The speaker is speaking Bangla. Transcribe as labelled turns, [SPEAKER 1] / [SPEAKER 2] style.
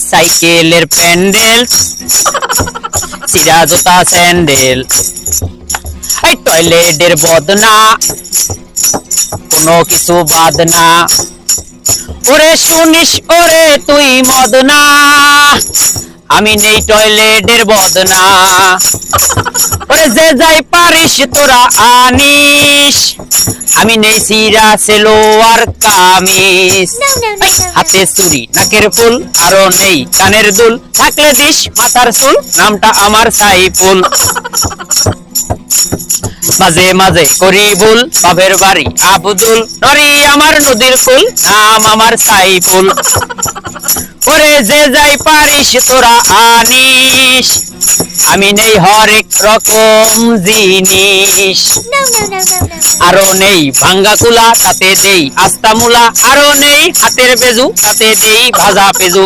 [SPEAKER 1] সাইকেলের প্যান্ডেল সিরা জুতা স্যান্ডেল এই টয়লেটের বদনা কোনো কিছু বাদ না ওরে শুনিস ওরে তুই মদনা আমি নেই টয়লেটের বদনা ওরে যে যাই পারিস তোরা আনিস আমি নেই সিরা সেলোয়ার কামিজ হাতে চুরি নাকের ফুল আরো নেই কানের দুল থাকলে দিস মাথার চুল নামটা আমার সাইফুল মাঝে মাঝে করি ভুল বাপের বাড়ি আব্দুল নরি আমার নদীর কুল নাম আমার সাইফুল ওরে যে যাই পারিস তোরা আনিস আমি নেই হরেক রকম জিনিস আরো নেই ভাঙ্গা কুলা তাতে দেই আস্তা মুলা আরো নেই হাতের বেজু তাতে দেই ভাজা পেজু